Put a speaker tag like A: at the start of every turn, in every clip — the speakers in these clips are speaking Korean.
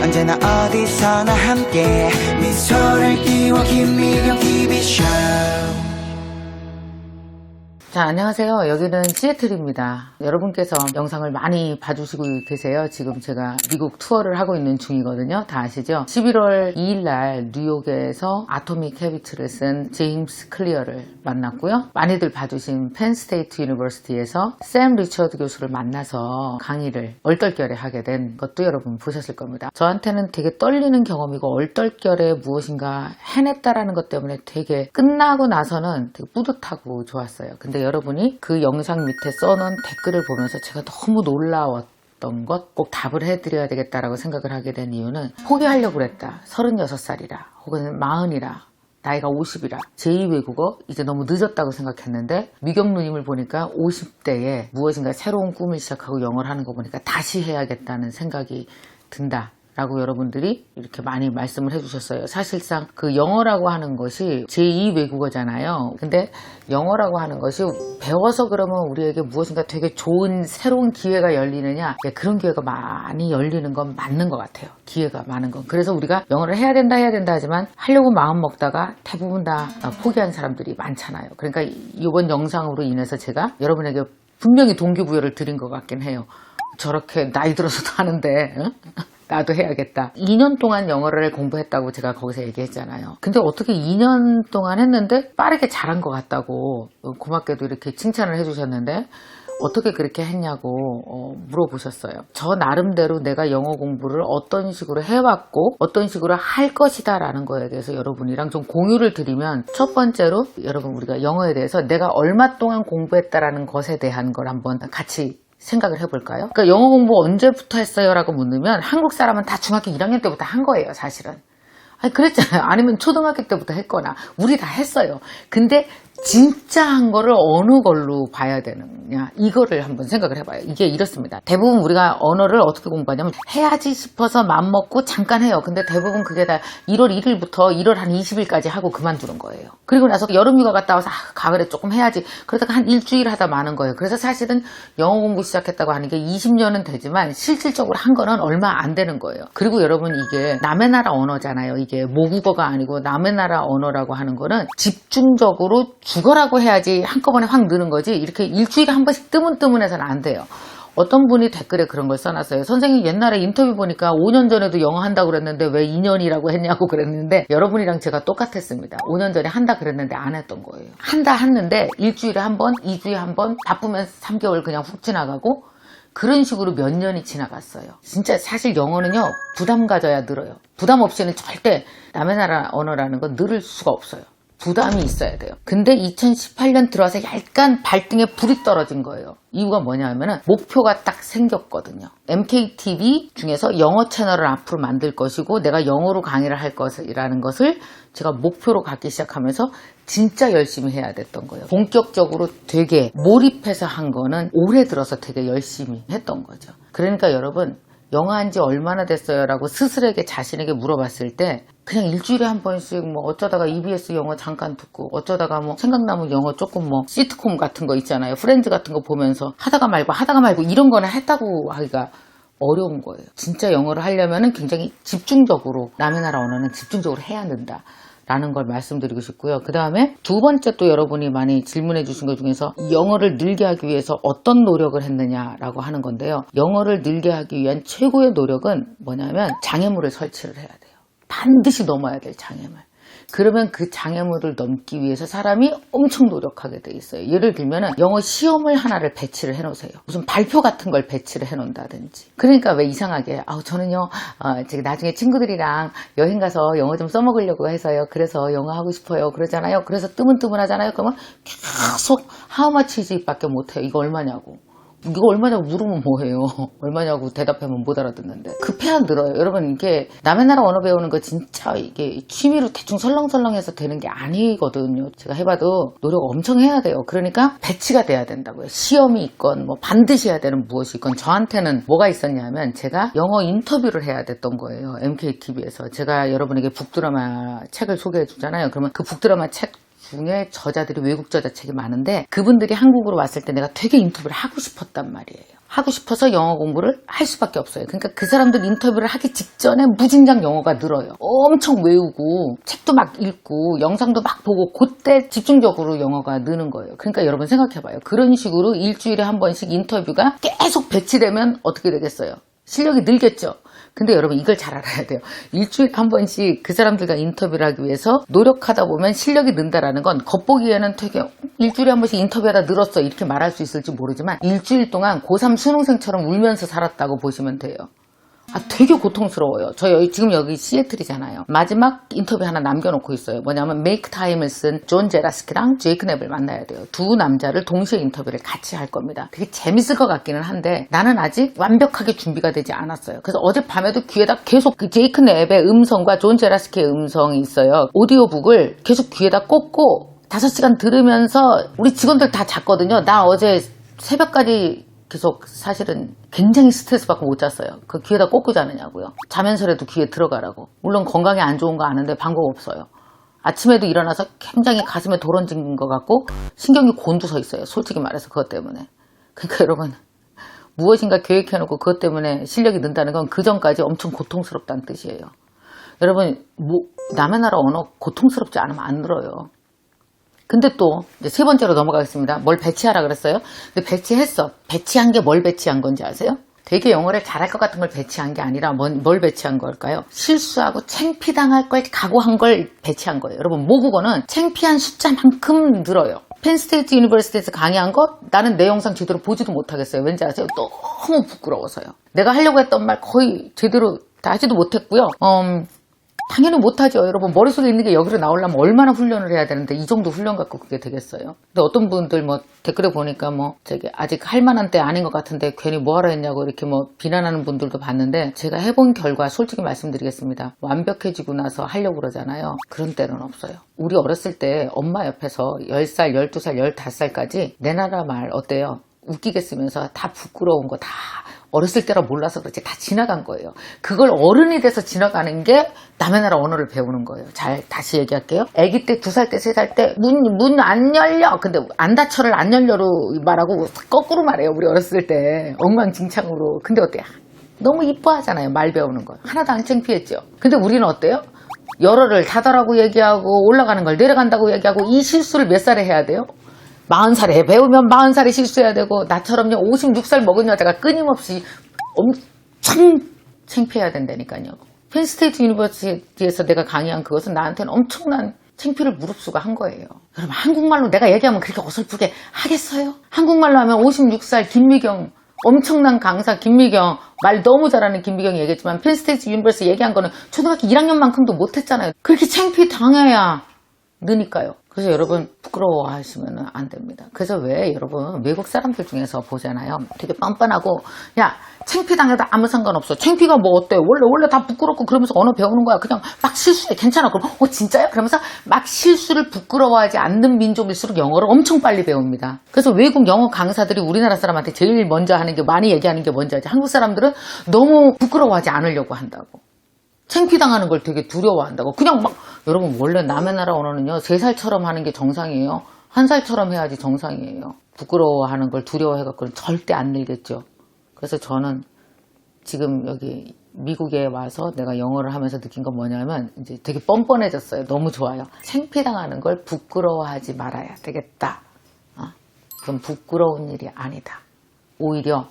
A: 언제나 어디서나 함께 미소를 띄워 김미경 TV쇼.
B: 자, 안녕하세요. 여기는 시애틀입니다. 여러분께서 영상을 많이 봐주시고 계세요. 지금 제가 미국 투어를 하고 있는 중이거든요. 다 아시죠? 11월 2일 날 뉴욕에서 아토믹 헤비트를 쓴 제임스 클리어를 만났고요. 많이들 봐주신 펜스테이트 유니버시티에서 샘 리처드 교수를 만나서 강의를 얼떨결에 하게 된 것도 여러분 보셨을 겁니다. 저한테는 되게 떨리는 경험이고 얼떨결에 무엇인가 해냈다라는 것 때문에 되게 끝나고 나서는 되게 뿌듯하고 좋았어요. 근데 여러분이 그 영상 밑에 써놓은 댓글을 보면서 제가 너무 놀라웠던 것 꼭 답을 해드려야 되겠다라고 생각을 하게 된 이유는 포기하려고 그랬다. 36살이라 혹은 40이라 나이가 50이라 제2외국어 이제 너무 늦었다고 생각했는데 미경 누님을 보니까 50대에 무엇인가 새로운 꿈을 시작하고 영어를 하는 거 보니까 다시 해야겠다는 생각이 든다. 라고 여러분들이 이렇게 많이 말씀을 해주셨어요. 사실상 그 영어라고 하는 것이 제2외국어잖아요. 근데 영어라고 하는 것이 배워서 그러면 우리에게 무엇인가 되게 좋은 새로운 기회가 열리느냐, 그런 기회가 많이 열리는 건 맞는 것 같아요. 기회가 많은 건. 그래서 우리가 영어를 해야 된다 하지만 하려고 마음 먹다가 대부분 다 포기한 사람들이 많잖아요. 그러니까 이번 영상으로 인해서 제가 여러분에게 분명히 동기부여를 드린 것 같긴 해요. 저렇게 나이 들어서도 하는데 응? 나도 해야겠다. 2년 동안 영어를 공부했다고 제가 거기서 얘기했잖아요. 근데 어떻게 2년 동안 했는데 빠르게 잘한 것 같다고 고맙게도 이렇게 칭찬을 해주셨는데 어떻게 그렇게 했냐고 물어보셨어요. 저 나름대로 내가 영어 공부를 어떤 식으로 해왔고 어떤 식으로 할 것이다 라는 거에 대해서 여러분이랑 좀 공유를 드리면, 첫 번째로 여러분 우리가 영어에 대해서 내가 얼마 동안 공부했다라는 것에 대한 걸 한번 같이 생각을 해볼까요? 그러니까 영어 공부 언제부터 했어요? 라고 묻으면 한국 사람은 다 중학교 1학년 때부터 한 거예요, 사실은. 아니, 그랬잖아요. 아니면 초등학교 때부터 했거나. 우리 다 했어요. 근데 진짜 한 거를 어느 걸로 봐야 되느냐, 이거를 한번 생각을 해봐요. 이게 이렇습니다. 대부분 우리가 언어를 어떻게 공부하냐면 해야지 싶어서 마음먹고 잠깐 해요. 근데 대부분 그게 다 1월 1일부터 1월 한 20일까지 하고 그만두는 거예요. 그리고 나서 여름휴가 갔다 와서 가을에 조금 해야지, 그러다가 한 일주일 하다 마는 거예요. 그래서 사실은 영어 공부 시작했다고 하는 게 20년은 되지만 실질적으로 한 거는 얼마 안 되는 거예요. 그리고 여러분, 이게 남의 나라 언어잖아요. 이게 모국어가 아니고 남의 나라 언어라고 하는 거는 집중적으로 죽어라고 해야지 한꺼번에 확 느는 거지, 이렇게 일주일에 한 번씩 뜨문뜨문해서는 안 돼요. 어떤 분이 댓글에 그런 걸 써놨어요. 선생님 옛날에 인터뷰 보니까 5년 전에도 영어 한다고 그랬는데 왜 2년이라고 했냐고 그랬는데, 여러분이랑 제가 똑같았습니다. 5년 전에 한다 그랬는데 안 했던 거예요. 한다 했는데 일주일에 한 번, 2주에 한 번, 바쁘면 3개월 그냥 훅 지나가고 그런 식으로 몇 년이 지나갔어요. 진짜 사실 영어는요, 부담 가져야 늘어요. 부담 없이는 절대 남의 나라 언어라는 건 늘을 수가 없어요. 부담이 있어야 돼요. 근데 2018년 들어와서 약간 발등에 불이 떨어진 거예요. 이유가 뭐냐 하면은 목표가 딱 생겼거든요. MKTV 중에서 영어 채널을 앞으로 만들 것이고 내가 영어로 강의를 할 것이라는 것을 제가 목표로 갖기 시작하면서 진짜 열심히 해야 됐던 거예요. 본격적으로 되게 몰입해서 한 거는 올해 들어서 되게 열심히 했던 거죠. 그러니까 여러분, 영어 한지 얼마나 됐어요? 라고 스스로에게 자신에게 물어봤을 때 그냥 일주일에 한 번씩 뭐 어쩌다가 EBS 영어 잠깐 듣고 어쩌다가 뭐 생각나면 영어 조금 뭐 시트콤 같은 거 있잖아요. 프렌즈 같은 거 보면서 하다가 말고 이런 거는 했다고 하기가 어려운 거예요. 진짜 영어를 하려면은 굉장히 집중적으로, 남의 나라 언어는 집중적으로 해야 된다 라는 걸 말씀드리고 싶고요. 그 다음에 두 번째, 또 여러분이 많이 질문해 주신 것 중에서 영어를 늘게 하기 위해서 어떤 노력을 했느냐라고 하는 건데요. 영어를 늘게 하기 위한 최고의 노력은 뭐냐면 장애물을 설치를 해야 돼요. 반드시 넘어야 될 장애물. 그러면 그 장애물을 넘기 위해서 사람이 엄청 노력하게 돼 있어요. 예를 들면은 영어 시험을 하나를 배치를 해놓으세요. 무슨 발표 같은 걸 배치를 해놓는다든지. 그러니까 왜 이상하게 저는요 제가 나중에 친구들이랑 여행 가서 영어 좀 써먹으려고 해서요, 그래서 영어 하고 싶어요 그러잖아요. 그래서 뜨문뜨문하잖아요. 그러면 계속 How much is it 밖에 못해요. 이거 얼마냐고. 이거 얼마냐고 물으면 뭐해요. 얼마냐고 대답하면 못 알아듣는데. 급해야 늘어요. 여러분, 이게 남의 나라 언어 배우는 거 진짜 이게 취미로 대충 설렁설렁해서 되는 게 아니거든요. 제가 해봐도 노력 엄청 해야 돼요. 그러니까 배치가 돼야 된다고요. 시험이 있건 뭐 반드시 해야 되는 무엇이 있건. 저한테는 뭐가 있었냐면 제가 영어 인터뷰를 해야 됐던 거예요. MKTV에서. 제가 여러분에게 북드라마 책을 소개해 주잖아요. 그러면 그 북드라마 책 중에 저자들이 외국 저자 책이 많은데 그분들이 한국으로 왔을 때 내가 되게 인터뷰를 하고 싶었단 말이에요. 하고 싶어서 영어 공부를 할 수밖에 없어요. 그러니까 그 사람들 인터뷰를 하기 직전에 무진장 영어가 늘어요. 엄청 외우고 책도 막 읽고 영상도 막 보고 그때 집중적으로 영어가 느는 거예요. 그러니까 여러분 생각해봐요. 그런 식으로 일주일에 한 번씩 인터뷰가 계속 배치되면 어떻게 되겠어요? 실력이 늘겠죠. 근데 여러분 이걸 잘 알아야 돼요. 일주일에 한 번씩 그 사람들과 인터뷰를 하기 위해서 노력하다 보면 실력이 는다라는 건 겉보기에는 되게 일주일에 한 번씩 인터뷰하다 늘었어 이렇게 말할 수 있을지 모르지만 일주일 동안 고3 수능생처럼 울면서 살았다고 보시면 돼요. 되게 고통스러워요. 지금 여기 시애틀이잖아요. 마지막 인터뷰 하나 남겨놓고 있어요. 뭐냐면 메이크 타임을 쓴 존 제라스키랑 제이크 넵을 만나야 돼요. 두 남자를 동시에 인터뷰를 같이 할 겁니다. 되게 재밌을 것 같기는 한데 나는 아직 완벽하게 준비가 되지 않았어요. 그래서 어젯밤에도 귀에다 계속 그 제이크 넵의 음성과 존 제라스키의 음성이 있어요. 오디오북을 계속 귀에다 꽂고 5시간 들으면서 우리 직원들 다 잤거든요. 나 어제 새벽까지 계속 사실은 굉장히 스트레스 받고 못 잤어요. 그 귀에다 꽂고 자느냐고요. 자면서라도 귀에 들어가라고. 물론 건강에 안 좋은 거 아는데 방법 없어요. 아침에도 일어나서 굉장히 가슴에 도런진 것 같고 신경이 곤두서 있어요. 솔직히 말해서 그것 때문에. 그러니까 여러분 무엇인가 계획해놓고 그것 때문에 실력이 는다는 건 그 전까지 엄청 고통스럽다는 뜻이에요. 여러분 남의 나라 언어 고통스럽지 않으면 안 늘어요. 근데 또 이제 세 번째로 넘어가겠습니다. 뭘 배치하라 그랬어요? 근데 배치했어. 배치한 게 뭘 배치한 건지 아세요? 되게 영어를 잘할 것 같은 걸 배치한 게 아니라 뭘 배치한 걸까요? 실수하고 창피당할 걸 각오한 걸 배치한 거예요. 여러분 모국어는 창피한 숫자만큼 늘어요. 펜스테이트 유니버시티에서 강의한 거 나는 내 영상 제대로 보지도 못하겠어요. 왠지 아세요? 너무 부끄러워서요. 내가 하려고 했던 말 거의 제대로 다 하지도 못했고요. 당연히 못하죠. 여러분 머릿속에 있는 게 여기로 나오려면 얼마나 훈련을 해야 되는데 이 정도 훈련 갖고 그게 되겠어요. 근데 어떤 분들 뭐 댓글에 보니까 아직 할 만한 때 아닌 것 같은데 괜히 뭐하러 했냐고 이렇게 비난하는 분들도 봤는데 제가 해본 결과 솔직히 말씀드리겠습니다. 완벽해지고 나서 하려고 그러잖아요. 그런 때는 없어요. 우리 어렸을 때 엄마 옆에서 10살, 12살, 15살까지 내 나라 말 어때요? 웃기게 쓰면서 다 부끄러운 거 다 어렸을 때라 몰라서 그렇지 다 지나간 거예요. 그걸 어른이 돼서 지나가는 게 남의 나라 언어를 배우는 거예요. 다시 얘기할게요. 아기 때 2살 때 3살 때 문 안 열려. 근데 안 닫혀를 안 열려로 말하고 거꾸로 말해요. 우리 어렸을 때 엉망진창으로. 근데 어때요? 너무 이뻐하잖아요. 말 배우는 거. 하나도 안 창피했죠. 근데 우리는 어때요? 열어를 닫아라고 얘기하고 올라가는 걸 내려간다고 얘기하고 이 실수를 몇 살에 해야 돼요? 40살에 배우면 40살에 실수해야 되고 나처럼요 56살 먹은 여자가 끊임없이 엄청 창피해야 된다니까요. 펜스테이트 유니버시티에서 내가 강의한 그것은 나한테는 엄청난 창피를 무릅쓰고 한 거예요. 여러분 한국말로 내가 얘기하면 그렇게 어설프게 하겠어요? 한국말로 하면 56살 김미경 엄청난 강사 김미경 말 너무 잘하는 김미경이 얘기했지만 펜스테이트 유니버시티 얘기한 거는 초등학교 1학년만큼도 못했잖아요. 그렇게 창피 당해야 느니까요. 그래서 여러분 부끄러워하시면 안 됩니다. 그래서 왜 여러분 외국 사람들 중에서 보잖아요. 되게 뻔뻔하고 야 창피당해도 아무 상관없어. 창피가 뭐 어때? 원래 다 부끄럽고 그러면서 언어 배우는 거야. 그냥 막 실수해. 괜찮아. 그럼 진짜요? 그러면서 막 실수를 부끄러워하지 않는 민족일수록 영어를 엄청 빨리 배웁니다. 그래서 외국 영어 강사들이 우리나라 사람한테 제일 먼저 하는 게 많이 얘기하는 게 뭔지 알지? 한국 사람들은 너무 부끄러워하지 않으려고 한다고. 창피당하는 걸 되게 두려워한다고. 그냥 여러분 원래 남의 나라 언어는요 3살처럼 하는 게 정상이에요. 1살처럼 해야지 정상이에요. 부끄러워하는 걸 두려워해갖고는 절대 안 늘겠죠. 그래서 저는 지금 여기 미국에 와서 내가 영어를 하면서 느낀 건 뭐냐면 이제 되게 뻔뻔해졌어요. 너무 좋아요. 창피당하는 걸 부끄러워하지 말아야 되겠다. 그건 부끄러운 일이 아니다. 오히려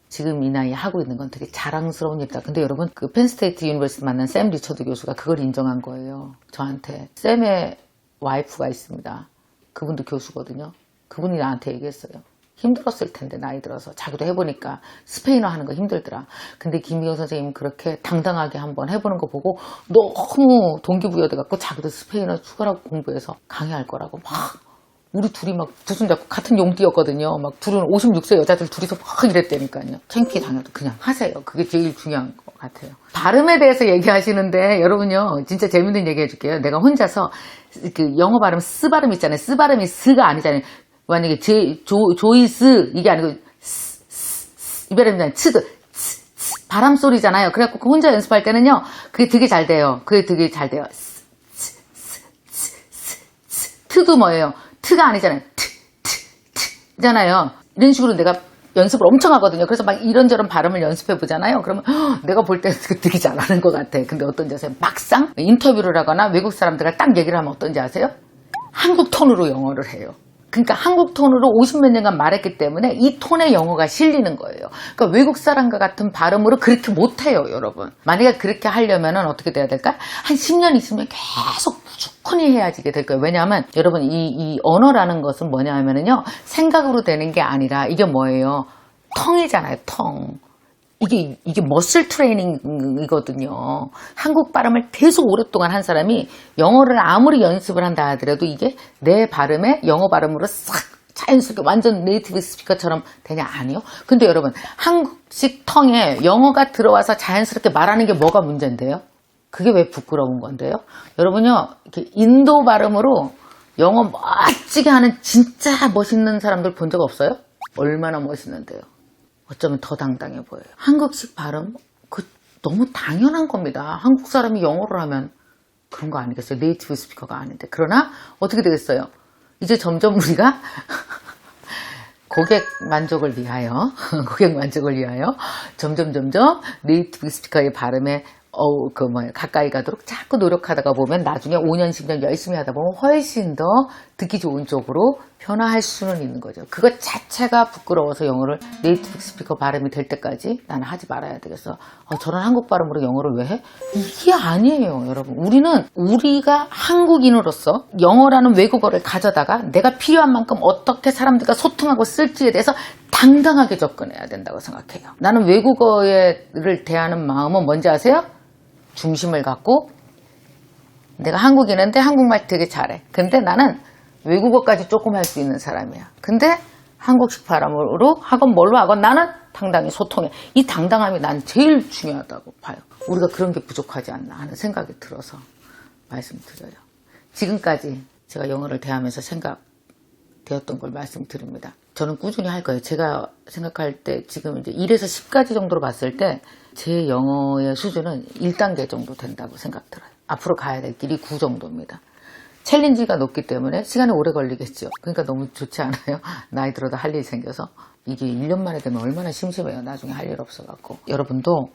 B: 지금 이 나이에 하고 있는 건 되게 자랑스러운 일이다. 근데 여러분 그 펜스테이트 유니버시티 만난 샘 리처드 교수가 그걸 인정한 거예요. 저한테. 샘의 와이프가 있습니다. 그분도 교수거든요. 그분이 나한테 얘기했어요. 힘들었을 텐데 나이 들어서. 자기도 해보니까 스페인어 하는 거 힘들더라. 근데 김미경 선생님은 그렇게 당당하게 한번 해보는 거 보고 너무 동기부여돼갖고 자기도 스페인어 추가로 공부해서 강의할 거라고 막 우리 둘이 막 두손 잡고 같은 용띠였거든요. 막 둘은 56세 여자들 둘이서 막 이랬다니까요. 창피 당해도 그냥 하세요. 그게 제일 중요한 것 같아요. 발음에 대해서 얘기하시는데 여러분요 진짜 재밌는 얘기 해줄게요. 내가 혼자서 그 영어 발음 스 발음 있잖아요. 스 발음이 스가 아니잖아요. 만약에 조이스 이게 아니고 이 발음이잖아요. 트드 바람 소리잖아요. 그래갖고 혼자 연습할 때는요 그게 되게 잘 돼요. 트도 뭐예요? 트가 아니잖아요. 트잖아요. 이런 식으로 내가 연습을 엄청 하거든요. 그래서 막 이런저런 발음을 연습해 보잖아요. 그러면 내가 볼 때 되게 잘하는 것 같아. 근데 어떤지 아세요? 막상 인터뷰를 하거나 외국 사람들과 딱 얘기를 하면 어떤지 아세요? 한국 톤으로 영어를 해요. 그러니까 한국 톤으로 50몇 년간 말했기 때문에 이 톤의 영어가 실리는 거예요. 그러니까 외국 사람과 같은 발음으로 그렇게 못해요, 여러분. 만약에 그렇게 하려면 어떻게 돼야 될까? 한 10년 있으면 계속 꾸준히 해야지게 될 거예요. 왜냐하면 여러분 이 언어라는 것은 뭐냐 하면은요, 생각으로 되는 게 아니라 이게 뭐예요? 텅이잖아요, 텅. 이게 머슬 트레이닝이거든요. 한국 발음을 계속 오랫동안 한 사람이 영어를 아무리 연습을 한다 하더라도 이게 내 발음에 영어 발음으로 싹 자연스럽게 완전 네이티브 스피커처럼 되냐? 아니요. 근데 여러분, 한국식 텅에 영어가 들어와서 자연스럽게 말하는 게 뭐가 문제인데요? 그게 왜 부끄러운 건데요? 여러분요, 이렇게 인도 발음으로 영어 멋지게 하는 진짜 멋있는 사람들 본 적 없어요? 얼마나 멋있는데요? 어쩌면 더 당당해 보여요. 한국식 발음, 너무 당연한 겁니다. 한국 사람이 영어를 하면 그런 거 아니겠어요? 네이티브 스피커가 아닌데. 그러나 어떻게 되겠어요? 이제 점점 우리가 고객 만족을 위하여 점점 네이티브 스피커의 발음에 가까이 가도록 자꾸 노력하다가 보면 나중에 5년, 10년 열심히 하다 보면 훨씬 더 듣기 좋은 쪽으로 변화할 수는 있는 거죠. 그것 자체가 부끄러워서 영어를 네이티브 스피커 발음이 될 때까지 나는 하지 말아야 되겠어. 저런 한국 발음으로 영어를 왜 해? 이게 아니에요, 여러분. 우리가 한국인으로서 영어라는 외국어를 가져다가 내가 필요한 만큼 어떻게 사람들과 소통하고 쓸지에 대해서 당당하게 접근해야 된다고 생각해요. 나는 외국어를 대하는 마음은 뭔지 아세요? 중심을 갖고 내가 한국인인데 한국말 되게 잘해. 근데 나는 외국어까지 조금 할 수 있는 사람이야. 근데 한국식 발음으로 하건 뭘로 하건 나는 당당히 소통해. 이 당당함이 난 제일 중요하다고 봐요. 우리가 그런 게 부족하지 않나 하는 생각이 들어서 말씀드려요. 지금까지 제가 영어를 대하면서 생각되었던 걸 말씀드립니다. 저는 꾸준히 할 거예요. 제가 생각할 때 지금 이제 1에서 10까지 정도로 봤을 때 제 영어의 수준은 1단계 정도 된다고 생각 들어요. 앞으로 가야 될 길이 9 정도입니다. 챌린지가 높기 때문에 시간이 오래 걸리겠죠. 그러니까 너무 좋지 않아요? 나이 들어도 할 일이 생겨서. 이게 1년 만에 되면 얼마나 심심해요. 나중에 할 일 없어갖고. 여러분도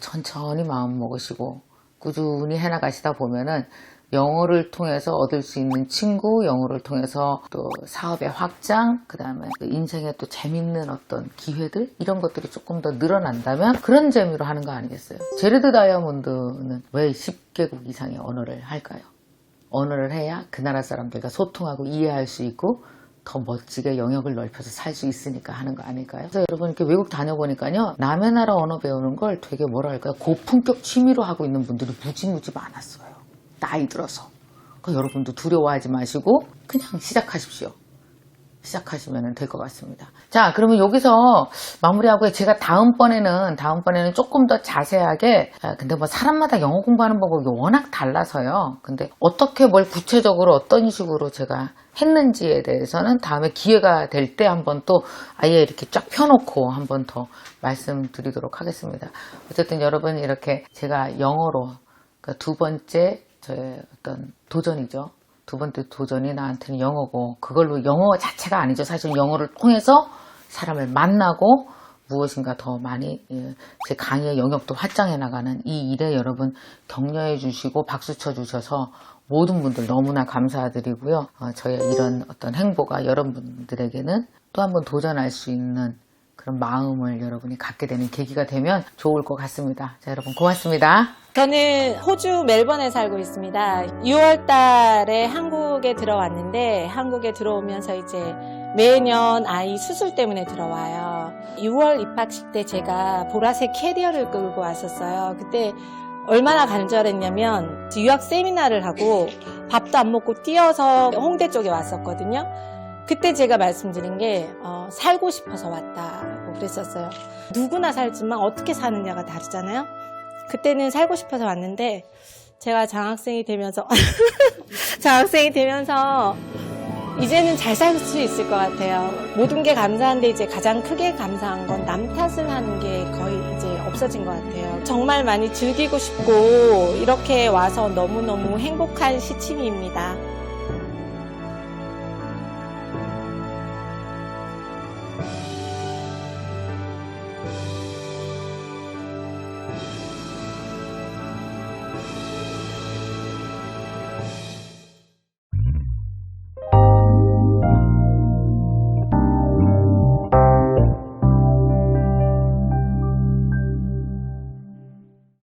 B: 천천히 마음 먹으시고 꾸준히 해나가시다 보면은 영어를 통해서 얻을 수 있는 친구, 영어를 통해서 또 사업의 확장, 그 다음에 인생에 또 재밌는 어떤 기회들, 이런 것들이 조금 더 늘어난다면 그런 재미로 하는 거 아니겠어요? 제레드 다이아몬드는 왜 10개국 이상의 언어를 할까요? 언어를 해야 그 나라 사람들과 소통하고 이해할 수 있고 더 멋지게 영역을 넓혀서 살 수 있으니까 하는 거 아닐까요? 그래서 여러분 이렇게 외국 다녀보니까요, 남의 나라 언어 배우는 걸 되게 뭐랄까요, 고품격 취미로 하고 있는 분들이 무지무지 많았어요. 나이 들어서. 그러니까 여러분도 두려워하지 마시고 그냥 시작하십시오. 시작하시면 될 것 같습니다. 자, 그러면 여기서 마무리하고 제가 다음번에는 조금 더 자세하게, 근데 뭐 사람마다 영어 공부하는 방법이 워낙 달라서요. 근데 어떻게 뭘 구체적으로 어떤 식으로 제가 했는지에 대해서는 다음에 기회가 될 때 한번 또 아예 이렇게 쫙 펴놓고 한번 더 말씀드리도록 하겠습니다. 어쨌든 여러분, 이렇게 제가 영어로, 그러니까 두 번째 저의 어떤 도전이죠. 두 번째 도전이 나한테는 영어고, 그걸로 영어 자체가 아니죠. 사실 영어를 통해서 사람을 만나고 무엇인가 더 많이 제 강의의 영역도 확장해 나가는 이 일에 여러분 격려해 주시고 박수 쳐 주셔서 모든 분들 너무나 감사드리고요. 저의 이런 어떤 행보가 여러분들에게는 또 한번 도전할 수 있는 그런 마음을 여러분이 갖게 되는 계기가 되면 좋을 것 같습니다. 자, 여러분 고맙습니다.
C: 저는 호주 멜번에 살고 있습니다. 6월 달에 한국에 들어왔는데, 한국에 들어오면서 이제 매년 아이 수술 때문에 들어와요. 6월 입학식 때 제가 보라색 캐리어를 끌고 왔었어요. 그때 얼마나 간절했냐면 유학 세미나를 하고 밥도 안 먹고 뛰어서 홍대 쪽에 왔었거든요. 그때 제가 말씀드린 게 살고 싶어서 왔다고 그랬었어요. 누구나 살지만 어떻게 사느냐가 다르잖아요. 그때는 살고 싶어서 왔는데 제가 장학생이 되면서 이제는 잘 살 수 있을 것 같아요. 모든 게 감사한데 이제 가장 크게 감사한 건 남 탓을 하는 게 거의 이제 없어진 것 같아요. 정말 많이 즐기고 싶고 이렇게 와서 너무너무 행복한 시침입니다.